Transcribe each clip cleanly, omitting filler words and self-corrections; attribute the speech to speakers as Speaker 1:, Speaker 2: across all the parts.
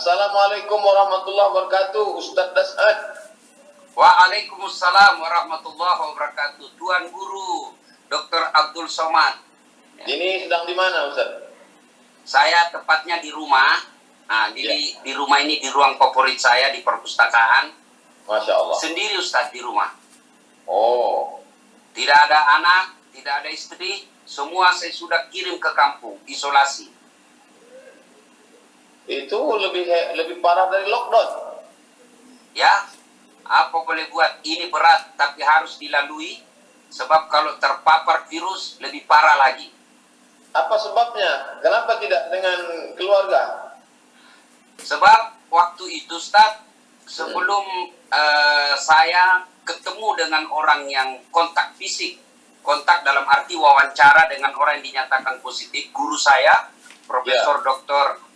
Speaker 1: Assalamualaikum warahmatullahi wabarakatuh, Ustadz Dasad.
Speaker 2: Waalaikumsalam warahmatullahi wabarakatuh. Tuan Guru Dr. Abdul Somad.
Speaker 1: Ini sedang di mana, Ustadz?
Speaker 2: Saya tepatnya di rumah. Nah, di rumah ini di ruang favorit saya di perpustakaan.
Speaker 1: Masya Allah.
Speaker 2: Sendiri Ustadz di rumah.
Speaker 1: Oh.
Speaker 2: Tidak ada anak, tidak ada istri. Semua saya sudah kirim ke kampung, isolasi.
Speaker 1: Itu lebih parah dari lockdown.
Speaker 2: Ya, apa boleh buat? Ini berat tapi harus dilalui. Sebab kalau terpapar virus lebih parah lagi.
Speaker 1: Apa sebabnya? Kenapa tidak dengan keluarga?
Speaker 2: Sebab waktu itu Ustaz, sebelum saya ketemu dengan orang yang kontak fisik, kontak dalam arti wawancara dengan orang yang dinyatakan positif, guru saya, Profesor Dr.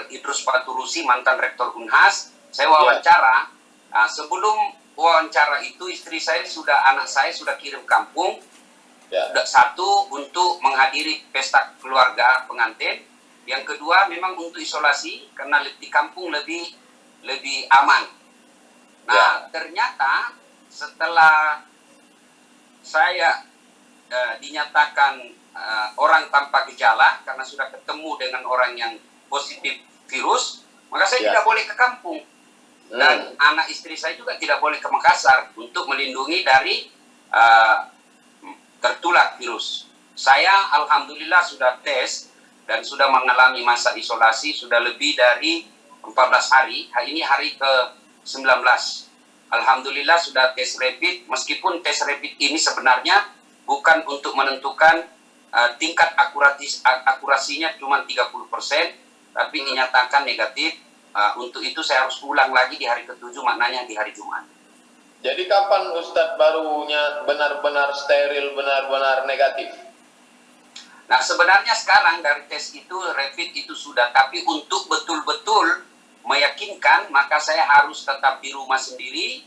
Speaker 2: Idrus Paturusi, mantan Rektor Unhas, saya wawancara. Nah, sebelum wawancara itu anak saya sudah kirim kampung. Satu, untuk menghadiri pesta keluarga pengantin. Yang kedua, memang untuk isolasi karena di kampung lebih aman. Nah, ternyata setelah saya dinyatakan orang tanpa gejala karena sudah ketemu dengan orang yang positif virus, maka saya tidak boleh ke kampung. Dan anak istri saya juga tidak boleh ke Makassar untuk melindungi dari tertular virus. Saya alhamdulillah sudah tes dan sudah mengalami masa isolasi sudah lebih dari 14 hari. Ini hari ke-19. Alhamdulillah sudah tes rapid, meskipun tes rapid ini sebenarnya bukan untuk menentukan tingkat akurasinya cuma 30%, tapi dinyatakan negatif. Untuk itu saya harus ulang lagi di hari ke-7, maknanya di hari Jumat.
Speaker 1: Jadi kapan Ustadz barunya benar-benar steril, benar-benar negatif?
Speaker 2: Nah, sebenarnya sekarang dari tes itu, rapid itu sudah, tapi untuk betul-betul meyakinkan, maka saya harus tetap di rumah sendiri,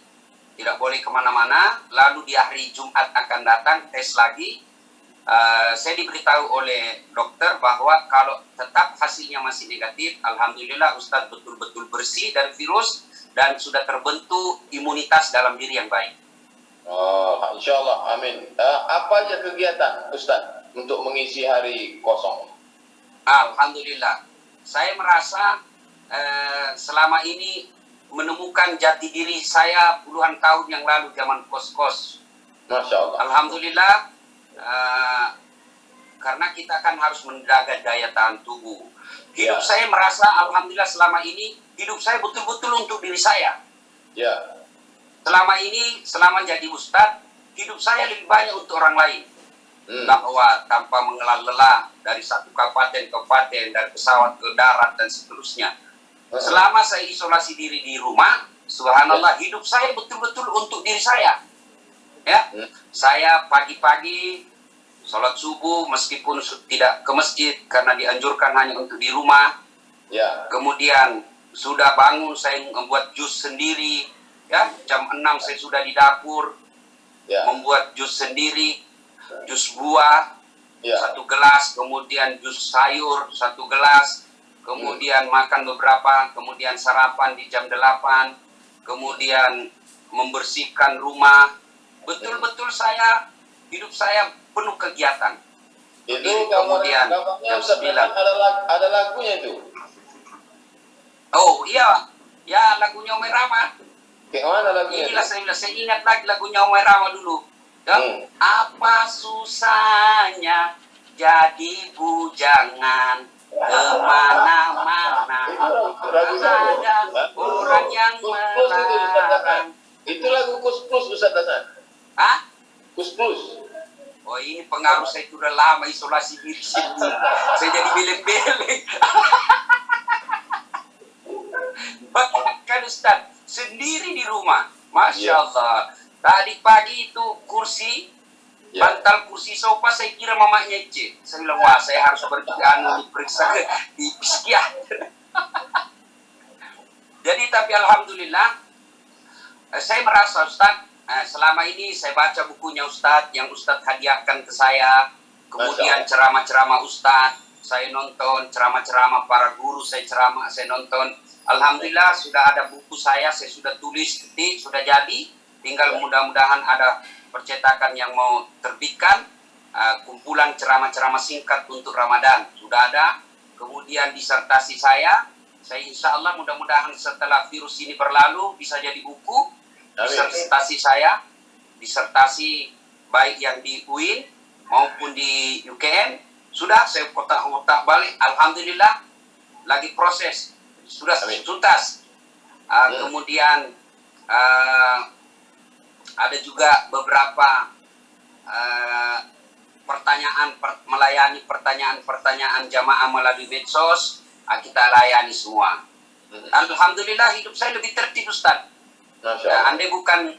Speaker 2: tidak boleh kemana-mana, lalu di hari Jumat akan datang tes lagi. Saya diberitahu oleh dokter bahwa kalau tetap hasilnya masih negatif, alhamdulillah Ustadz betul-betul bersih dari virus dan sudah terbentuk imunitas dalam diri yang baik.
Speaker 1: Oh, insya Allah, amin. Apa aja kegiatan Ustadz untuk mengisi hari kosong?
Speaker 2: Alhamdulillah, saya merasa selama ini menemukan jati diri saya puluhan tahun yang lalu zaman kos-kos.
Speaker 1: Masya Allah.
Speaker 2: Alhamdulillah, karena kita kan harus menjaga daya tahan tubuh. Hidup saya merasa alhamdulillah selama ini hidup saya betul-betul untuk diri saya. Selama ini, selama jadi ustadz, hidup saya lebih banyak untuk orang lain. Bahwa tanpa mengenal lelah dari satu kabupaten ke kabupaten, dari pesawat ke darat dan seterusnya. Selama saya isolasi diri di rumah, subhanallah, hidup saya betul-betul untuk diri saya. Saya pagi-pagi sholat subuh meskipun tidak ke masjid karena dianjurkan hanya untuk di rumah. Kemudian sudah bangun saya membuat jus sendiri. Jam 6 saya sudah di dapur membuat jus sendiri, jus buah 1 gelas, kemudian jus sayur 1 gelas, kemudian makan beberapa, kemudian sarapan di jam 8, kemudian membersihkan rumah. Betul-betul hidup saya penuh kegiatan.
Speaker 1: Itu
Speaker 2: kemudian
Speaker 1: jam 9 ada lagunya itu.
Speaker 2: Oh iya, ya lagunya Omai Rama.
Speaker 1: Kayak mana lagunya?
Speaker 2: Inilah saya ingat lagi lagunya Omai Rama dulu. Apa susahnya jadi bujangan kemana-mana, ada orang yang melarang.
Speaker 1: Itu lagu Kus Plus Ustadz Hasan.
Speaker 2: Hah?
Speaker 1: Kus Plus.
Speaker 2: Oh, ini pengaruh saya sudah lama isolasi diri sendiri. Saya jadi beleng-beleng. Bahkan Ustaz sendiri di rumah, Masya Allah. Tadi pagi itu kursi, bantal kursi sofa saya kira mamanya Ece. Saya bilang, wah saya harus diperiksa di psikiater. Jadi tapi alhamdulillah, saya merasa Ustaz, selama ini saya baca bukunya Ustaz, yang Ustaz hadiahkan ke saya, kemudian ceramah-ceramah Ustaz, saya nonton ceramah-ceramah para guru, saya ceramah, saya nonton. Alhamdulillah sudah ada buku saya sudah tulis, ketik, sudah jadi. Tinggal mudah-mudahan ada percetakan yang mau terbitkan. Kumpulan ceramah-ceramah singkat untuk Ramadan sudah ada. Kemudian disertasi saya insya Allah mudah-mudahan setelah virus ini berlalu bisa jadi buku. Disertasi saya, disertasi baik yang di UIN maupun di UKM, sudah saya kotak-kotak balik. Alhamdulillah lagi proses, sudah tuntas. Kemudian ada juga beberapa melayani pertanyaan jamaah melalui medsos, kita layani semua. Alhamdulillah hidup saya lebih tertib, Ustaz. Andai bukan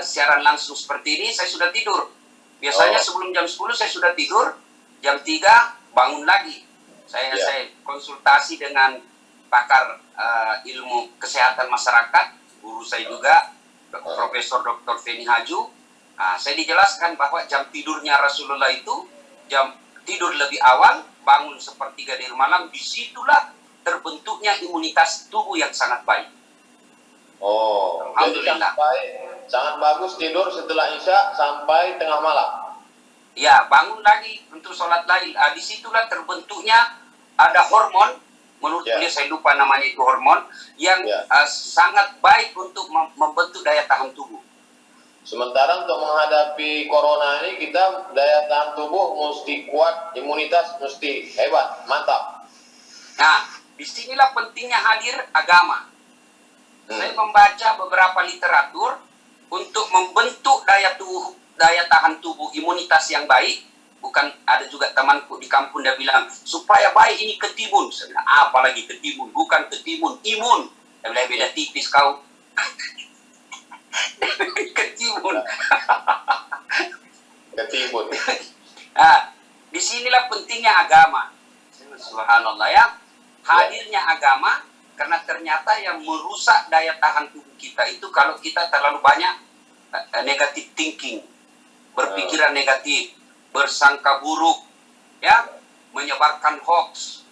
Speaker 2: siaran langsung seperti ini, saya sudah tidur. Biasanya sebelum jam 10 saya sudah tidur, jam 3 bangun lagi. Saya konsultasi dengan pakar ilmu kesehatan masyarakat, guru saya juga, Profesor Dr. Feni Haju. Saya dijelaskan bahwa jam tidurnya Rasulullah itu jam tidur lebih awal, bangun sepertiga dari malam, disitulah terbentuknya imunitas tubuh yang sangat baik. Alhamdulillah.
Speaker 1: Sangat bagus tidur setelah Isya sampai tengah malam.
Speaker 2: Ya, bangun lagi untuk sholat lain. Disitulah terbentuknya ada hormon, menurut beliau saya lupa namanya itu hormon, yang sangat baik untuk membentuk daya tahan tubuh.
Speaker 1: Sementara untuk menghadapi corona ini kita daya tahan tubuh mesti kuat, imunitas mesti hebat, mantap.
Speaker 2: Nah, disinilah pentingnya hadir agama. Saya membaca beberapa literatur untuk membentuk daya tahan tubuh, imunitas yang baik. Bukan, ada juga temanku di kampung dia bilang supaya baik ini ketimun. Saya bilang apalagi ketimun, bukan ketimun, imun. Dia bilang beda tipis kau. Ketimun.
Speaker 1: Ketimun.
Speaker 2: Disinilah pentingnya agama. Subhanallah ya. Hadirnya agama, karena ternyata yang merusak daya tahan tubuh kita itu kalau kita terlalu banyak negative thinking, berpikiran negatif, bersangka buruk, ya, menyebarkan hoax,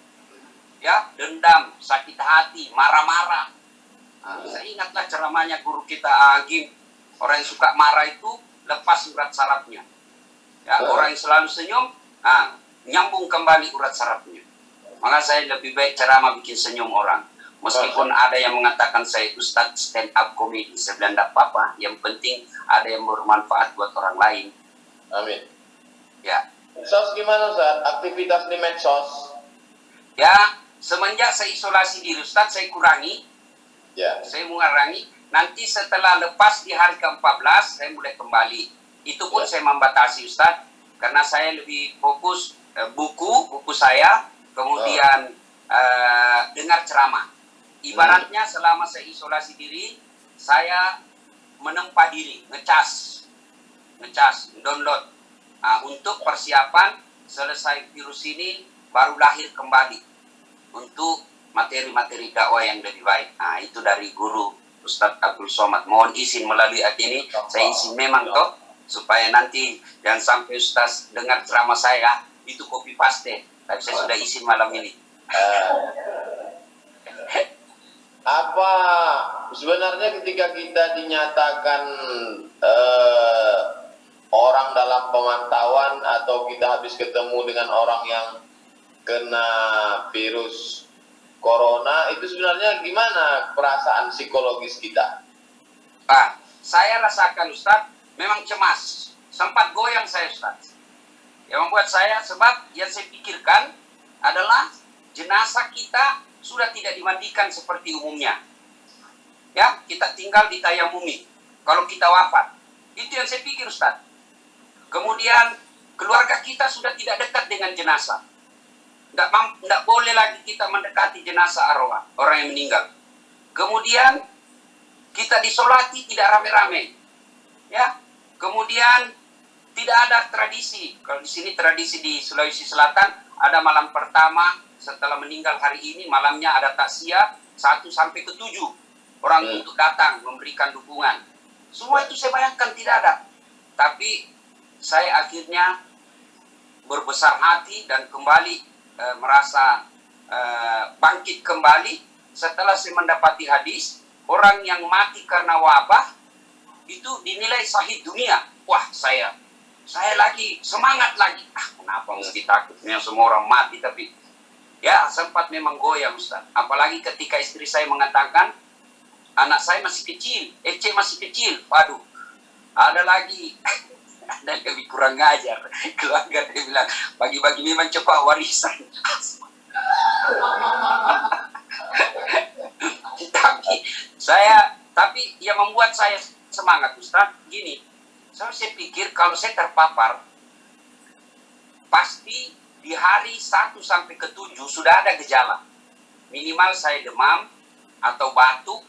Speaker 2: ya, dendam, sakit hati, marah-marah. Saya ingatlah ceramahnya guru kita Agim, orang yang suka marah itu lepas urat sarafnya. Ya, orang yang selalu senyum, nyambung kembali urat sarafnya. Maka saya lebih baik ceramah bikin senyum orang. Meskipun ada yang mengatakan saya Ustadz stand up comedy, saya bilang tidak apa-apa. Yang penting ada yang bermanfaat buat orang lain.
Speaker 1: Amin.
Speaker 2: Ya.
Speaker 1: Medsos gimana Ustaz? Aktivitas di medsos?
Speaker 2: Ya, semenjak saya isolasi diri Ustadz, saya kurangi.
Speaker 1: Ya.
Speaker 2: Saya mengurangi. Nanti setelah lepas di hari ke-14, saya mulai kembali. Itu pun saya membatasi Ustadz. Karena saya lebih fokus buku saya, kemudian dengar ceramah. Ibaratnya selama saya isolasi diri, saya menempa diri, ngecas, download. Untuk persiapan selesai virus ini baru lahir kembali untuk materi-materi dakwah yang lebih baik. Itu dari guru Ustadz Abdul Somad. Mohon izin melalui ini, saya izin memang toh supaya nanti jangan sampai Ustadz dengar ceramah saya itu copy paste. Tapi saya sudah izin malam ini.
Speaker 1: Apa sebenarnya ketika kita dinyatakan orang dalam pemantauan atau kita habis ketemu dengan orang yang kena virus corona, itu sebenarnya gimana perasaan psikologis kita?
Speaker 2: Saya rasakan Ustadz memang cemas, sempat goyang saya Ustadz. Yang membuat saya, sebab yang saya pikirkan adalah jenazah kita sudah tidak dimandikan seperti umumnya. Ya, kita tinggal di tayamumi kalau kita wafat. Itu yang saya pikir Ustadz. Kemudian keluarga kita sudah tidak dekat dengan jenazah. Tidak boleh lagi kita mendekati jenazah arwah orang yang meninggal. Kemudian kita disolati tidak rame-rame. Ya. Kemudian tidak ada tradisi. Kalau di sini tradisi di Sulawesi Selatan ada malam pertama setelah meninggal hari ini, malamnya ada takziah 1 sampai ke 7 orang untuk datang memberikan dukungan. Semua itu saya bayangkan tidak ada. Tapi saya akhirnya berbesar hati dan kembali merasa bangkit kembali setelah saya mendapati hadis, orang yang mati karena wabah itu dinilai syahid dunia. Wah, saya lagi semangat lagi. Kenapa mesti takutnya semua orang mati? Tapi ya sempat memang goyah, Ustaz. Apalagi ketika istri saya mengatakan anak saya masih kecil, Ece masih kecil. Waduh, ada lagi ada yang lebih kurang ngajar. Keluarga dia bilang bagi-bagi memang cepat warisan. tapi yang membuat saya semangat, Ustaz, gini. Saya pikir kalau saya terpapar, pasti di hari 1 sampai ke 7 sudah ada gejala. Minimal saya demam, atau batuk,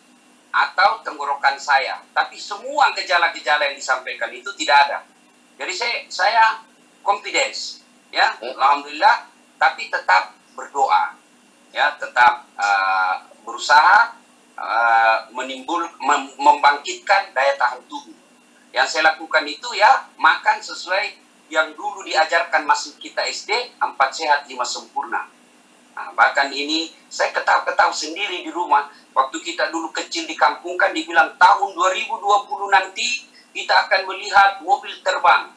Speaker 2: atau tenggorokan saya. Tapi semua gejala-gejala yang disampaikan itu tidak ada. Jadi saya confidence, ya, alhamdulillah. Tapi tetap berdoa, ya, tetap berusaha membangkitkan daya tahan tubuh. Yang saya lakukan itu ya makan sesuai yang dulu diajarkan masih kita SD, 4 sehat 5 sempurna. Nah, bahkan ini saya ketawa-ketawa sendiri di rumah. Waktu kita dulu kecil di kampung kan dibilang tahun 2020 nanti kita akan melihat mobil terbang.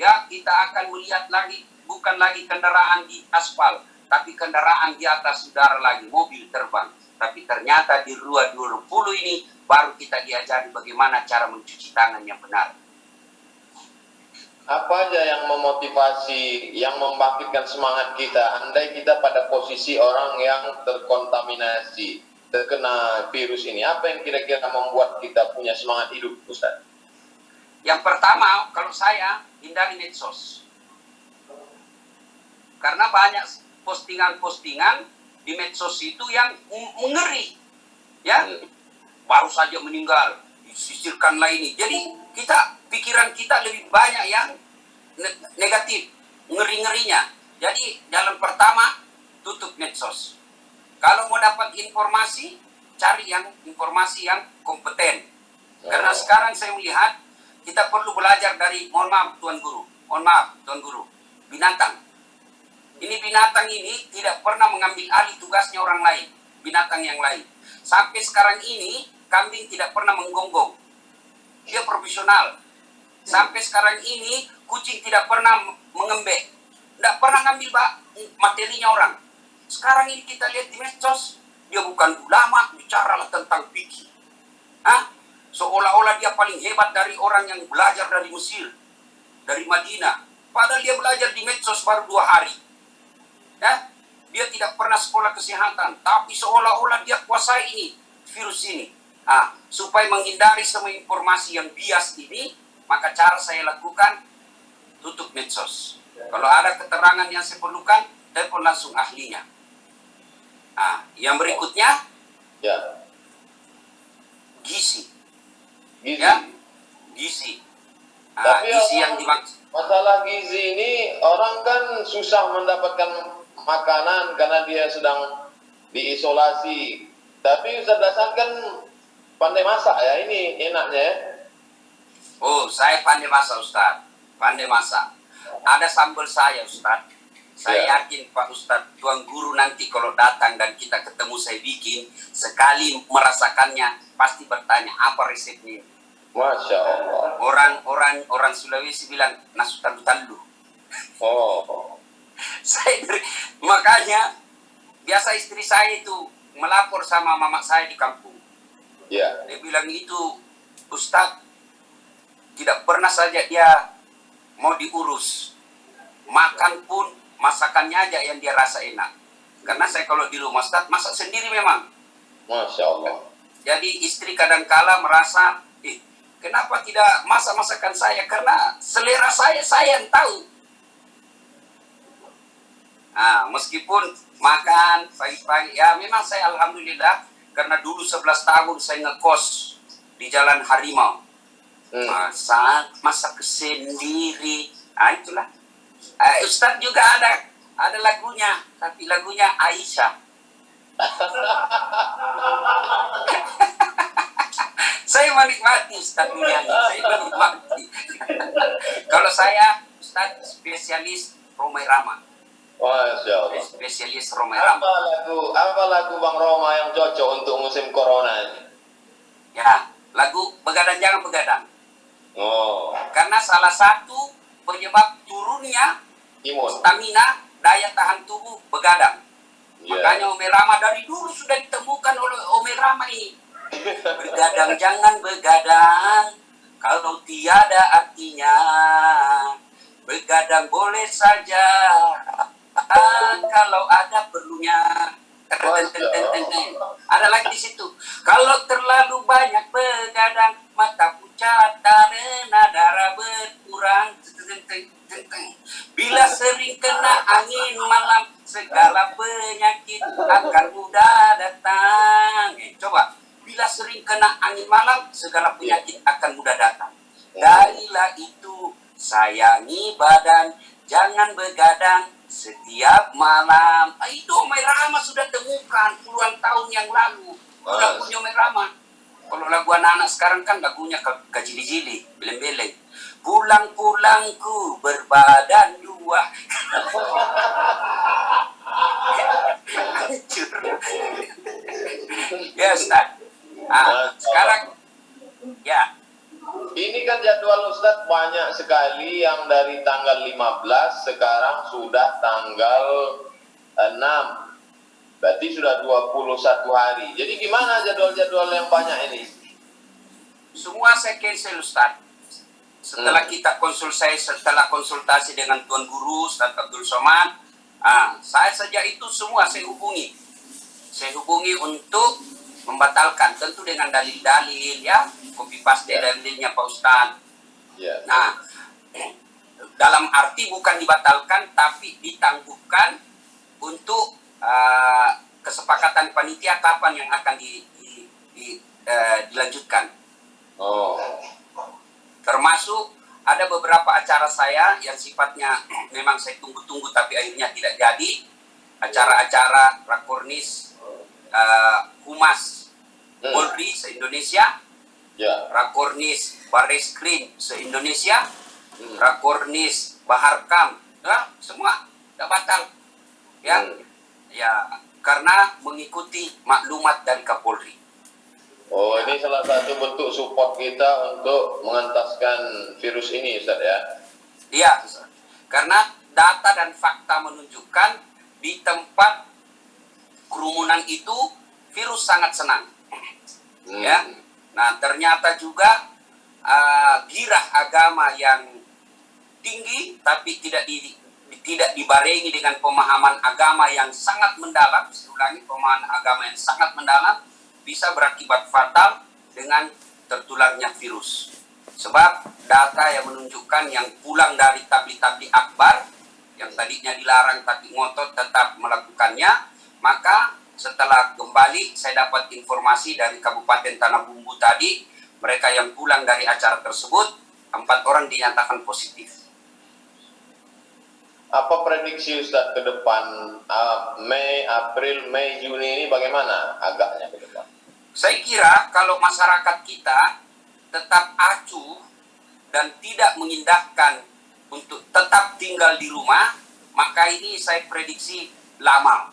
Speaker 2: Ya, kita akan melihat lagi bukan lagi kendaraan di aspal, tapi kendaraan di atas udara lagi, mobil terbang. Tapi ternyata di 2020 ini baru kita diajari bagaimana cara mencuci tangan yang benar.
Speaker 1: Apa aja yang memotivasi, yang membangkitkan semangat kita, andai kita pada posisi orang yang terkontaminasi, terkena virus ini, apa yang kira-kira membuat kita punya semangat hidup, Ustaz?
Speaker 2: Yang pertama, kalau saya hindari medsos. Karena banyak postingan-postingan di medsos itu yang mengeri. Ya, baru saja meninggal, disisirkanlah ini. Jadi pikiran kita lebih banyak yang negatif, ngeri-ngerinya. Jadi jalan pertama, tutup medsos. Kalau mau dapat informasi, cari informasi yang kompeten. Karena sekarang saya melihat kita perlu belajar dari, mohon maaf Tuan Guru, binatang. Ini binatang ini tidak pernah mengambil alih tugasnya orang lain, binatang yang lain. Sampai sekarang ini kambing tidak pernah menggonggong. Dia profesional. Sampai sekarang ini kucing tidak pernah mengembek. Tidak pernah ngambil materinya orang. Sekarang ini kita lihat di medsos, dia bukan ulama, bicaralah tentang fikih. Seolah-olah dia paling hebat dari orang yang belajar dari Mesir, dari Madinah. Padahal dia belajar di medsos baru 2 hari. Ya, dia tidak pernah sekolah kesehatan, tapi seolah-olah dia kuasai ini, virus ini. Supaya menghindari semua informasi yang bias ini, maka cara saya lakukan, tutup medsos. Kalau ada keterangan yang saya perlukan, telepon langsung ahlinya. Yang berikutnya,
Speaker 1: ya,
Speaker 2: gizi.
Speaker 1: gizi.
Speaker 2: Ya, gizi.
Speaker 1: Tapi
Speaker 2: gizi yang dimaksud.
Speaker 1: Masalah gizi ini, orang kan susah mendapatkan makanan karena dia sedang diisolasi. Tapi Ustaz Hasan kan pandai masak ya, ini enaknya ya.
Speaker 2: Oh, saya pandai masak, Ustaz. Pandai masak. Ada sambal saya, Ustaz. Saya yakin Pak Ustaz, Tuan Guru nanti kalau datang dan kita ketemu saya bikin, sekali merasakannya pasti bertanya apa resepnya.
Speaker 1: Masya Allah.
Speaker 2: Orang Sulawesi bilang nasu talu-talu.
Speaker 1: Oh.
Speaker 2: Makanya biasa istri saya itu melapor sama mama saya di kampung.
Speaker 1: Ya.
Speaker 2: Dia bilang itu, Ustaz, tidak pernah saja dia mau diurus. Makan pun masakannya aja yang dia rasa enak. Karena saya kalau di rumah Ustaz masak sendiri memang.
Speaker 1: Masya Allah.
Speaker 2: Jadi istri kadangkala merasa, kenapa tidak masak masakan saya? Karena selera saya yang tahu. Meskipun makan pagi-pagi, ya memang saya alhamdulillah, karena dulu 11 tahun saya ngekos di Jalan Harimau. Masak sendiri. Itulah. Ustadz juga ada lagunya, tapi lagunya Aisyah. Saya menikmati Ustadz menyanyi, saya menikmati. Kalau saya Ustadz spesialis Romai Rama.
Speaker 1: Masya Allah.
Speaker 2: spesialis Roma Irama.
Speaker 1: Apa lagu Bang Roma yang cocok untuk musim corona ini?
Speaker 2: Ya, lagu Begadang Jangan Begadang.
Speaker 1: Oh,
Speaker 2: Karena salah satu penyebab turunnya
Speaker 1: imun.
Speaker 2: stamina, daya tahan tubuh begadang.
Speaker 1: Ya.
Speaker 2: Makanya Ome Rama dari dulu sudah ditemukan oleh Ome Rama ini. Begadang jangan begadang, kalau tiada artinya. Begadang boleh saja, kalau ada perlunya. Ada lagi di situ. Kalau terlalu banyak begadang, mata pucat karena darah berkurang. Bila sering kena angin malam, segala penyakit akan mudah datang. Coba, bila sering kena angin malam, segala penyakit akan mudah datang. Darilah itu, sayangi badan, jangan begadang setiap malam. Itu Ome Rama sudah temukan puluhan tahun yang lalu. Lagunya Ome Rama. Kalau lagu anak-anak sekarang kan lagunya kajili-jili, beleng-beleng. Pulang-pulangku berbadan dua. Hancur. Ya Ustaz. Sekarang ya.
Speaker 1: Ini kan jadwal Ustadz banyak sekali yang dari tanggal 15 sekarang sudah tanggal 6. Berarti sudah 21 hari. Jadi gimana jadwal-jadwal yang banyak ini?
Speaker 2: Semua saya cancel Ustaz. Setelah kita konsultasi dengan Tuan Guru Ustaz Abdul Somad, saya sejak itu semua saya hubungi. Saya hubungi untuk membatalkan, tentu dengan dalil-dalil ya, copy paste dalilnya Pak Ustaz.
Speaker 1: Yeah.
Speaker 2: Nah, dalam arti bukan dibatalkan tapi ditangguhkan untuk kesepakatan panitia kapan yang akan dilanjutkan.
Speaker 1: Oh.
Speaker 2: Termasuk ada beberapa acara saya yang sifatnya memang saya tunggu-tunggu tapi akhirnya tidak jadi. Acara-acara Rakornis Humas Polri se-Indonesia, Rakornis Barreskrim se-Indonesia, Rakornis Baharkam, semua tidak batal. Ya, karena mengikuti maklumat dari Kapolri.
Speaker 1: Oh, ini salah satu bentuk support kita untuk mengentaskan virus ini, Ustaz ya?
Speaker 2: Iya, karena data dan fakta menunjukkan di tempat kerumunan itu virus sangat senang. Ya, nah ternyata juga girah agama yang tinggi, tapi tidak dibarengi dengan pemahaman agama yang sangat mendalam. Ulangi, pemahaman agama yang sangat mendalam bisa berakibat fatal dengan tertularnya virus. Sebab data yang menunjukkan yang pulang dari tabligh akbar yang tadinya dilarang tapi ngotot tetap melakukannya, maka setelah kembali saya dapat informasi dari Kabupaten Tanah Bumbu tadi, mereka yang pulang dari acara tersebut 4 orang dinyatakan positif.
Speaker 1: Apa prediksi Ustaz ke depan, Mei, April, Mei, Juni ini bagaimana agaknya ke depan?
Speaker 2: Saya kira kalau masyarakat kita tetap acuh dan tidak mengindahkan untuk tetap tinggal di rumah, maka ini saya prediksi lama.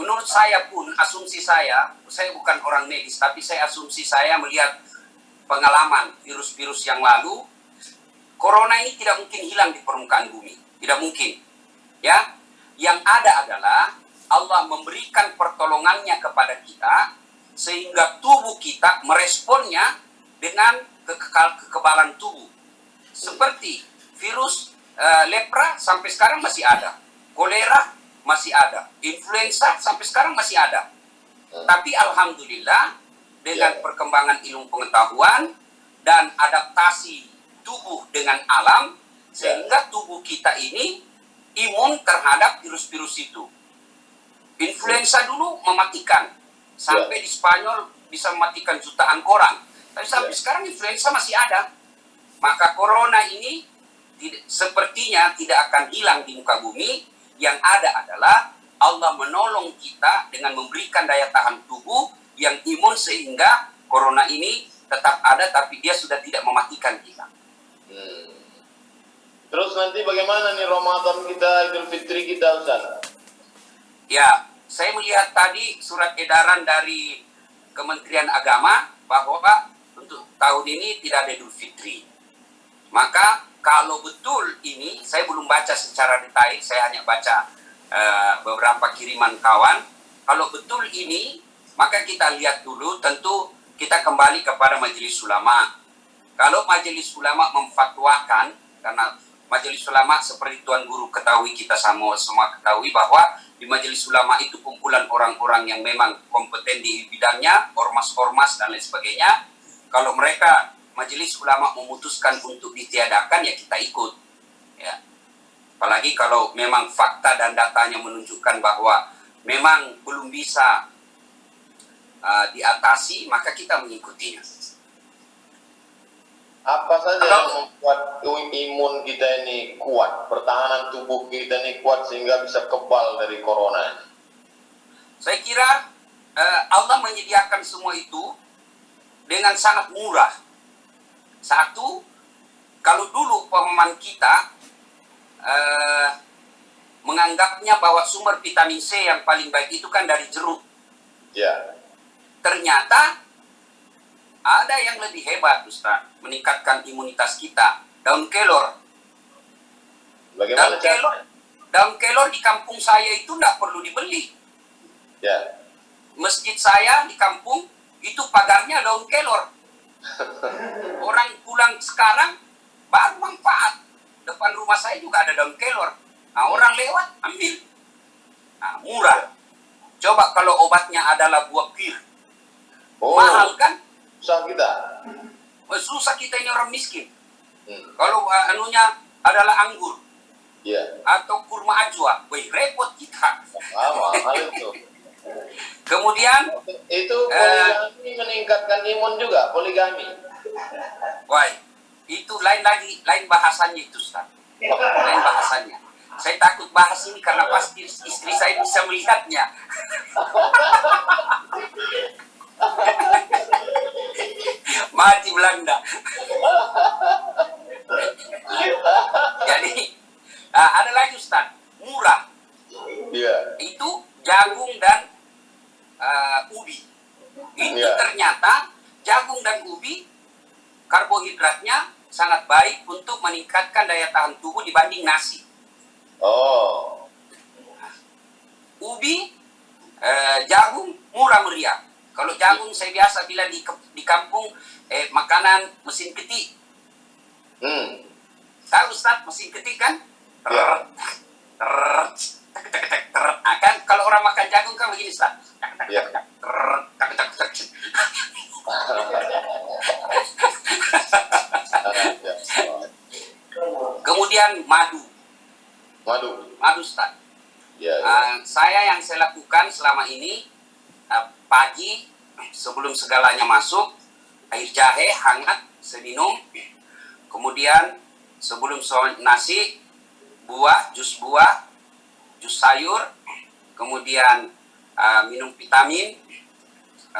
Speaker 2: Menurut saya pun, asumsi saya bukan orang medis, tapi saya asumsi saya melihat pengalaman virus-virus yang lalu, corona ini tidak mungkin hilang di permukaan bumi. Tidak mungkin. Ya, yang ada adalah Allah memberikan pertolongannya kepada kita, sehingga tubuh kita meresponnya dengan kekebalan tubuh. Seperti virus lepra sampai sekarang masih ada. Kolera masih ada. Influenza sampai sekarang masih ada. Tapi alhamdulillah dengan perkembangan ilmu pengetahuan dan adaptasi tubuh dengan alam, sehingga tubuh kita ini imun terhadap virus-virus itu. Influenza dulu mematikan. Sampai di Spanyol bisa mematikan jutaan orang. Tapi sampai sekarang influenza masih ada. Maka corona ini sepertinya tidak akan hilang di muka bumi. Yang ada adalah Allah menolong kita dengan memberikan daya tahan tubuh yang imun sehingga corona ini tetap ada tapi dia sudah tidak mematikan kita.
Speaker 1: Terus Terus nanti bagaimana nih Ramadan kita, Idul Fitri kita, Ustaz?
Speaker 2: Ya, saya melihat tadi surat edaran dari Kementerian Agama bahwa untuk tahun ini tidak ada Idul Fitri. Maka kalau betul ini, saya belum baca secara detail, saya hanya baca beberapa kiriman kawan. Kalau betul ini, maka kita lihat dulu, tentu kita kembali kepada Majelis Ulama. Kalau Majelis Ulama memfatwakan, karena Majelis Ulama seperti Tuan Guru ketahui, kita semua ketahui bahwa di Majelis Ulama itu kumpulan orang-orang yang memang kompeten di bidangnya, ormas-ormas dan lain sebagainya. Kalau mereka Majelis Ulama memutuskan untuk ditiadakan, ya kita ikut. Ya. Apalagi kalau memang fakta dan datanya menunjukkan bahwa memang belum bisa diatasi, maka kita mengikutinya.
Speaker 1: Apa saja yang membuat imun kita ini kuat, pertahanan tubuh kita ini kuat sehingga bisa kebal dari corona?
Speaker 2: Saya kira Allah menyediakan semua itu dengan sangat murah. Satu, kalau dulu pemahaman kita menganggapnya bahwa sumber vitamin C yang paling baik itu kan dari jeruk.
Speaker 1: Ya.
Speaker 2: Ternyata ada yang lebih hebat, Ustaz, meningkatkan imunitas kita. Daun kelor.
Speaker 1: Bagaimana
Speaker 2: Daun kelor di kampung saya itu tidak perlu dibeli.
Speaker 1: Ya.
Speaker 2: Masjid saya di kampung itu pagarnya daun kelor. Orang pulang sekarang baru manfaat. Depan rumah saya juga ada daun kelor. Nah, orang lewat ambil. Nah, murah. Coba kalau obatnya adalah buah pir. Mahal kan?
Speaker 1: Susah kita.
Speaker 2: Susah kita ini orang miskin. Kalau anunya adalah anggur.
Speaker 1: Ya.
Speaker 2: Atau kurma ajwa. Wih, repot kita.
Speaker 1: Mahal itu.
Speaker 2: Kemudian
Speaker 1: itu poligami meningkatkan imun juga, poligami.
Speaker 2: wah, itu lain bahasanya itu, Ustaz. Lain bahasanya. Saya takut bahas ini karena pasti istri saya bisa melihatnya. Mati Belanda. Jadi ada lagi, Ustaz, murah.
Speaker 1: Iya.
Speaker 2: Itu jagung dan ubi. Itu ternyata jagung dan ubi karbohidratnya sangat baik untuk meningkatkan daya tahan tubuh dibanding nasi.
Speaker 1: Oh.
Speaker 2: Ubi, jagung murah meriah. Kalau jagung saya biasa bilang di kampung makanan mesin ketik. Tahu, Ustaz, mesin ketik kan? Kan kalau orang makan jagung kan begini, Ustaz. Kemudian madu, Ustaz. Saya lakukan selama ini, pagi sebelum segalanya masuk, air jahe hangat seminum. Kemudian sebelum nasi, jus buah, jus sayur. Kemudian minum vitamin.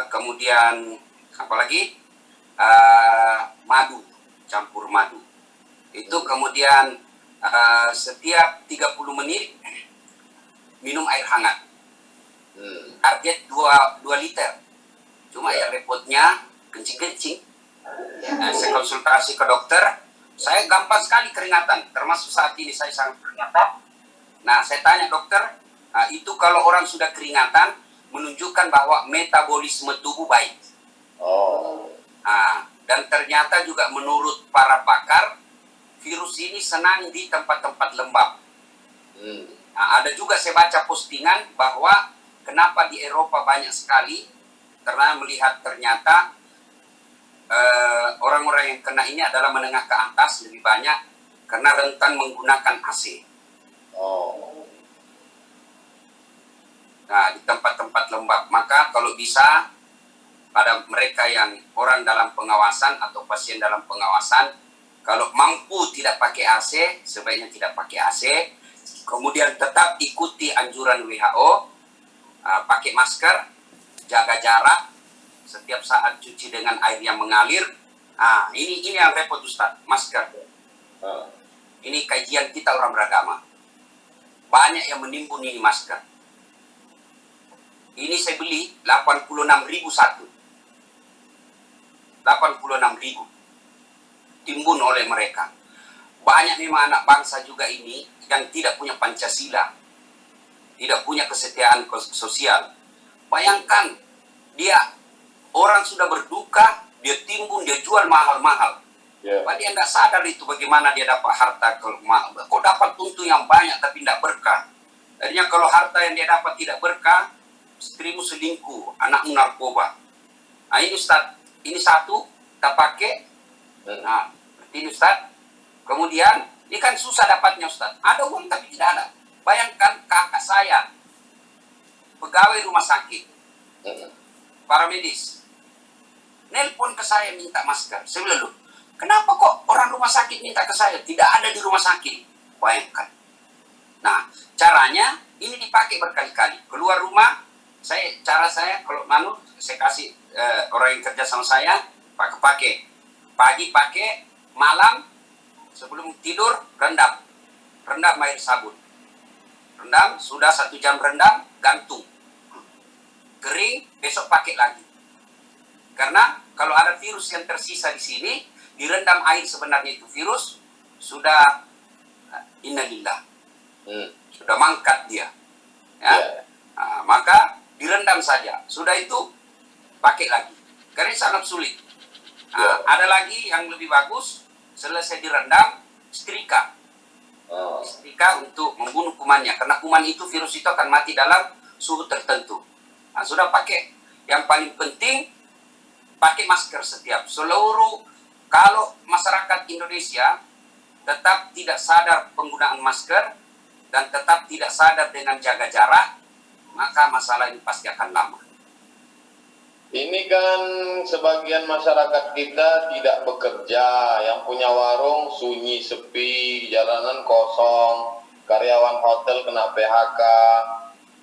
Speaker 2: Kemudian apa lagi? Madu, campur madu. Itu kemudian setiap 30 menit minum air hangat. Target 2 liter. Cuma ya repotnya kencing-kencing. Saya konsultasi ke dokter, saya gampang sekali keringatan, termasuk saat ini saya sangat keringatan. Nah, saya tanya dokter, itu kalau orang sudah keringatan menunjukkan bahwa metabolisme tubuh baik. Dan ternyata juga menurut para pakar, virus ini senang di tempat-tempat lembab. Ada juga saya baca postingan bahwa kenapa di Eropa banyak sekali, karena melihat ternyata orang-orang yang kena ini adalah menengah ke atas lebih banyak karena rentan menggunakan AC. Nah, di tempat-tempat lembab. Maka kalau bisa pada mereka yang orang dalam pengawasan atau pasien dalam pengawasan, kalau mampu tidak pakai AC, sebaiknya tidak pakai AC. Kemudian tetap ikuti anjuran WHO, pakai masker, jaga jarak, setiap saat cuci dengan air yang mengalir. Ini yang repot, Ustaz, masker. Ini kajian kita orang beragama. Banyak yang menimbun ini masker. Ini saya beli 86.000 satu. 86.000. Timbun oleh mereka. Banyak memang anak bangsa juga ini yang tidak punya Pancasila. Tidak punya kesetiaan sosial. Bayangkan, orang sudah berduka, dia timbun, dia jual mahal-mahal. Pak dia nggak sadar itu bagaimana dia dapat harta. Kok dapat untung yang banyak tapi tidak berkah. Jadinya kalau harta yang dia dapat tidak berkah, istrimu selingkuh, anakmu narkoba. Nah ini Ustaz, ini satu kita pakai. Nah, ini Ustaz. Kemudian, ini kan susah dapatnya Ustaz. Ada uang tapi tidak ada. Bayangkan kakak saya, pegawai rumah sakit, para medis, nelpon ke saya minta masker. Saya bilang, loh, kenapa kok orang rumah sakit minta ke saya? Tidak ada di rumah sakit. Bayangkan. Nah, caranya ini dipakai berkali-kali. Keluar rumah, cara saya kalau saya kasih orang yang kerja sama saya pakai. Pagi pakai, malam sebelum tidur rendam air sabun. Rendam, sudah 1 jam rendam, gantung. Kering, besok pakai lagi. Karena kalau ada virus yang tersisa di sini, direndam air sebenarnya itu virus, sudah innalillah. Sudah mangkat dia. Ya? Nah, maka direndam saja. Sudah itu, pakai lagi. Karena ini sangat sulit. Nah, ada lagi yang lebih bagus, selesai direndam, setrika. Setrika untuk membunuh kumannya. Karena kuman itu, virus itu akan mati dalam suhu tertentu. Nah, sudah pakai. Yang paling penting, pakai masker setiap. Kalau masyarakat Indonesia tetap tidak sadar penggunaan masker, dan tetap tidak sadar dengan jaga jarak, maka masalah ini pasti akan lama.
Speaker 1: Ini kan sebagian masyarakat kita tidak bekerja, yang punya warung sunyi, sepi, jalanan kosong, karyawan hotel kena PHK.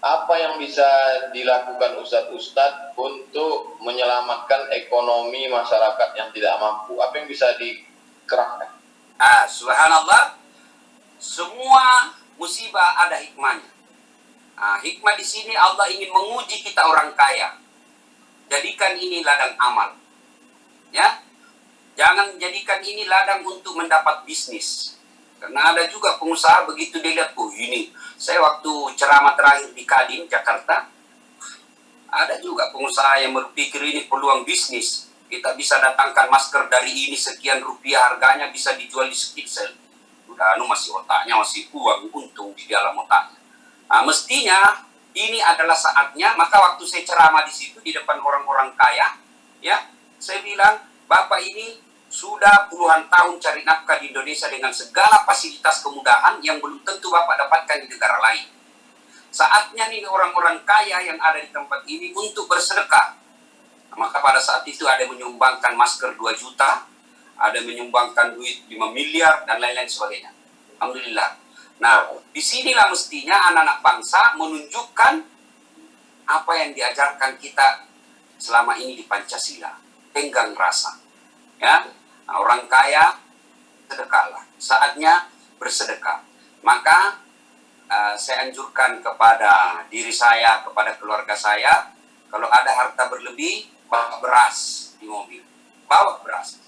Speaker 1: Apa yang bisa dilakukan Ustadz untuk menyelamatkan ekonomi masyarakat yang tidak mampu? Apa yang bisa dikerahkan?
Speaker 2: Subhanallah, semua musibah ada hikmahnya. Hikmah di sini Allah ingin menguji kita orang kaya. Jadikan ini ladang amal. Ya, jangan jadikan ini ladang untuk mendapat bisnis. Karena ada juga pengusaha begitu dia lihat, ini saya waktu ceramah terakhir di Kadin, Jakarta, ada juga pengusaha yang berpikir ini peluang bisnis. Kita bisa datangkan masker dari ini sekian rupiah harganya, bisa dijual di sekitar. Udah masih otaknya, masih uang untung di dalam otaknya. Mestinya ini adalah saatnya. Maka waktu saya ceramah di situ di depan orang-orang kaya, ya, saya bilang, Bapak ini sudah puluhan tahun cari nafkah di Indonesia dengan segala fasilitas kemudahan yang belum tentu Bapak dapatkan di negara lain. Saatnya nih orang-orang kaya yang ada di tempat ini untuk bersedekah. Maka pada saat itu ada yang menyumbangkan masker 2 juta, ada yang menyumbangkan duit 5 miliar, dan lain-lain sebagainya. Alhamdulillah. Nah, disinilah mestinya anak-anak bangsa menunjukkan apa yang diajarkan kita selama ini di Pancasila. Tenggang rasa. Ya, nah, orang kaya, sedekahlah. Saatnya bersedekah. Maka, saya anjurkan kepada diri saya, kepada keluarga saya, kalau ada harta berlebih, bawa beras di mobil. Bawa beras.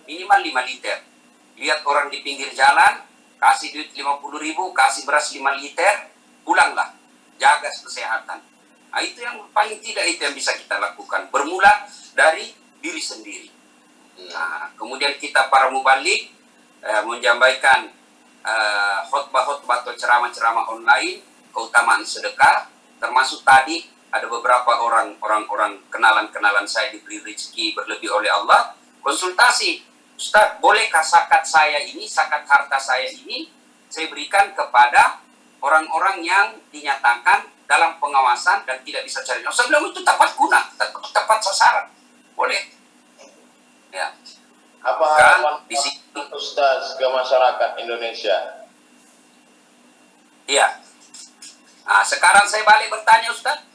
Speaker 2: Minimal 5 liter. Lihat orang di pinggir jalan, kasih duit 50.000, kasih beras 5 liter, pulanglah. Jaga kesehatan. Nah, itu yang paling tidak itu yang bisa kita lakukan. Bermula dari diri sendiri. Nah, kemudian kita para mubalik menyampaikan khutbah-khutbah atau ceramah-ceramah online, keutamaan sedekah, termasuk tadi ada beberapa orang kenalan saya diberi rezeki berlebih oleh Allah, konsultasi. Ustaz, bolehkah zakat harta saya ini, saya berikan kepada orang-orang yang dinyatakan dalam pengawasan dan tidak bisa cari. Saya bilang itu tepat guna, tepat sasaran. Boleh. Ya.
Speaker 1: Apa harapan di sini Ustaz ke masyarakat Indonesia?
Speaker 2: Iya. Nah, sekarang saya balik bertanya Ustaz.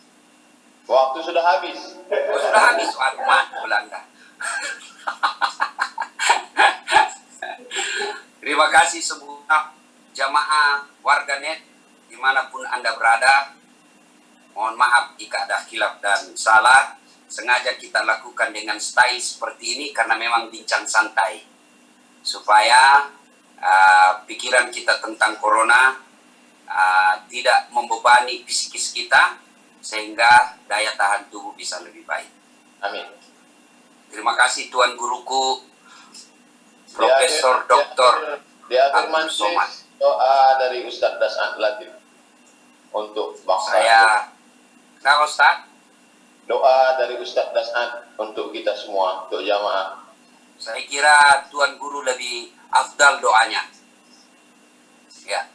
Speaker 1: Waktu sudah habis.
Speaker 2: Sudah habis. Aduh, Belanda. Terima kasih semua. jamaah warganet dimanapun Anda berada, mohon maaf jika ada khilaf dan salah. Sengaja kita lakukan dengan style seperti ini karena memang bincang santai, supaya pikiran kita tentang corona tidak membebani psikis kita, sehingga daya tahan tubuh bisa lebih baik.
Speaker 1: Amin.
Speaker 2: Terima kasih Tuan Guruku, Profesor Dr.
Speaker 1: Di akhir
Speaker 2: Abdul Somad.
Speaker 1: majlis doa dari Ustadz Das'an Latif untuk bangsa.
Speaker 2: Nah Ustaz,
Speaker 1: Doa dari Ustadz Das'an untuk kita semua, untuk jamaah.
Speaker 2: saya kira Tuan Guru lebih afdal doanya. Ya.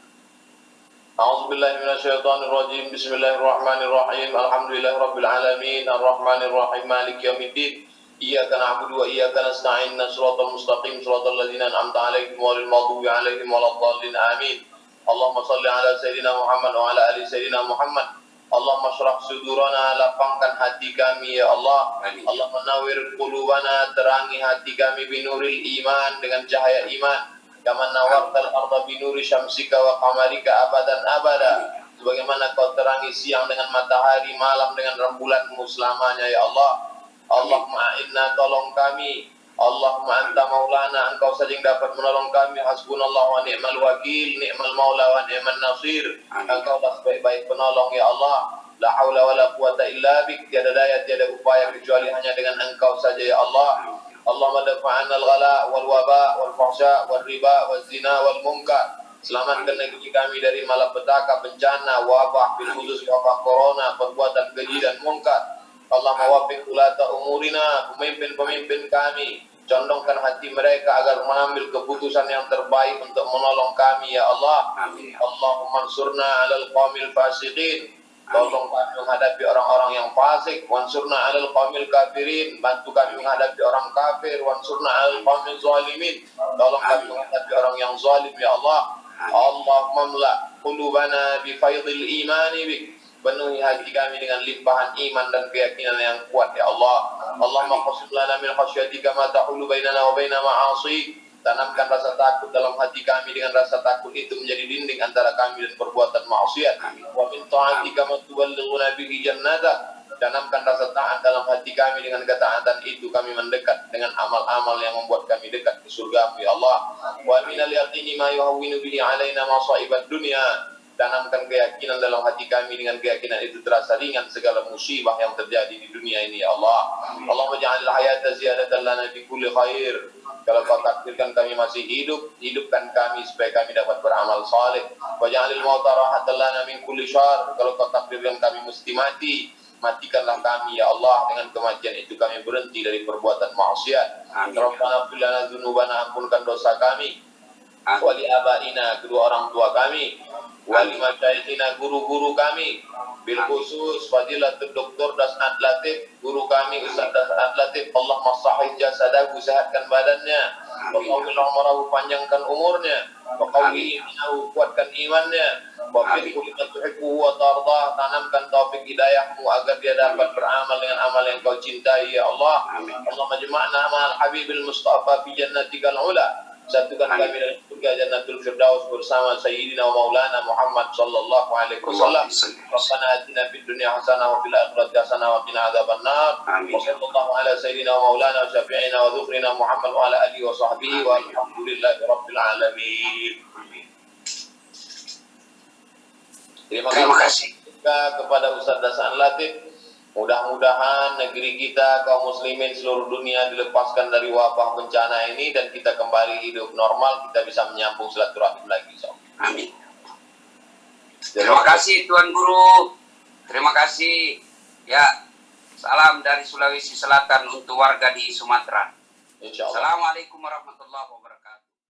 Speaker 1: A'udzubillahi minasyaitonirrajim. Bismillahirrahmanirrahim. Alhamdulillahirabbil alamin. Arrahmanirrahim. Maliki yaumiddin. Iyyaka na'budu wa iyyaka nasta'in. Shiratal mustaqim. Shiratal ladzina an'amta 'alaihim ghairil maghdubi 'alaihim waladdallin. Amin. Allahumma shalli ala sayyidina Muhammad wa ala ali sayyidina Muhammad. Allahumma syrah sudurana, lapangkan hati kami ya Allah. Allahumma nawwir qulubana, terangi hati kami binuril iman, dengan cahaya iman. Kama nawartal arda binuri syamsika wa qamarika abadan abada. Sebagaimana kau terangi siang dengan matahari, malam dengan rembulanmu selamanya ya Allah. Allahumma a'inna, tolong kami. Allahumma anta maulana, engkau saja yang dapat menolong kami. Hasbunallah wa ni'mal wakil, ni'mal maula wa ni'man nasir. Engkau lah sebaik-baik penolong ya Allah. La haula wa la quwata illa bik, tiada daya tiada upaya kecuali hanya dengan engkau saja ya Allah. Allahumma dafa'anna al-ghala wal waba wal fahsya wal riba wal zina wal munkar. Selamatkan negeri kami dari malapetaka, bencana, wabah, bil khusus wabah corona, perbuatan keji dan munkar. Allah mewaffiq ulata umurina, pemimpin-pemimpin kami, condongkan hati mereka agar mengambil keputusan yang terbaik untuk menolong kami ya Allah.
Speaker 2: Amin.
Speaker 1: Allahumma ansurna 'alal qaumil fasiqin. Tolong kami menghadapi orang-orang yang fasik. Wansurna 'alal qaumil kafirin. Bantu kami menghadapi orang kafir. Wansurna 'alal qaumil zalimin. Tolong kami menghadapi orang yang zalim ya Allah. Allahumma mla qulubana bi faidil imani bik. Penuhi hati kami dengan limpahan iman dan keyakinan yang kuat ya Allah. Allahumma qasim lana min khasyatika ma tahulu bainana wa baina ma'asik. Tanamkan rasa takut dalam hati kami, dengan rasa takut itu menjadi dinding antara kami dan perbuatan maksiat. Wa min ta'atika ma tuballighuna bihi jannatak. Tanamkan rasa taat dalam hati kami, dengan ketaatan itu kami mendekat dengan amal-amal yang membuat kami dekat ke surga-Mu ya Allah. Wa minal yaqini ma yuhawwinu bihi alaina masa'ibad dunya. Tanamkan keyakinan dalam hati kami, dengan keyakinan itu terasa ringan segala musibah yang terjadi di dunia ini ya Allah. Allahumma ja'alil hayata ziyadatan lana fi kulli khair. Kalau kau takdirkan kami masih hidup, hidupkan kami supaya kami dapat beramal saleh. Wa ja'alil mauta rahatan lana min kulli syarr. Kalau kau takdirkan kami mesti mati, matikanlah kami ya Allah. Dengan kematian itu kami berhenti dari perbuatan maksiat. Rabbana ighfir lana dzunubana, ampunkan dosa kami. Wa li abaina, kedua orang tua kami. Wali masyayikhina, guru-guru kami, bil khusus Fadilatul Doktor Das'an Latif, guru kami Ustaz Das'an Latif. Allah masahih jasadahu, sehatkan badannya. Wa qawil umarahu, panjangkan umurnya. Wa qawil iminahu, kuatkan imannya. Wa firku lima tuhibbu wa tardah, tanamkan taufik hidayahmu agar dia dapat beramal dengan amal yang kau cintai ya Allah. Allah majma'na ma'al habibil mustafa fi jannatikal ula. Satukan kami dari surga Jannatul Firdaus bersama Sayyidina wa Maulana Muhammad sallallahu alaihi wasallam. Rabbana atina fid dunya hasanah wa fil akhirati hasanah wa qina adzabannar. Wa sallallahu ala Sayyidina wa Maulana syafi'ina wa dzukhrina Muhammad wa ala alihi wa sahbihi wa alhamdulillahi rabbil alamin. Terima kasih kepada Ustaz Das'an Latif. Mudah-mudahan negeri kita, kaum muslimin seluruh dunia dilepaskan dari wabah bencana ini dan kita kembali hidup normal, kita bisa menyambung silaturahim lagi.
Speaker 2: Amin. Terima kasih Tuan Guru. Terima kasih. Ya, salam dari Sulawesi Selatan untuk warga di Sumatera.
Speaker 1: Insyaallah.
Speaker 2: Assalamualaikum warahmatullahi wabarakatuh.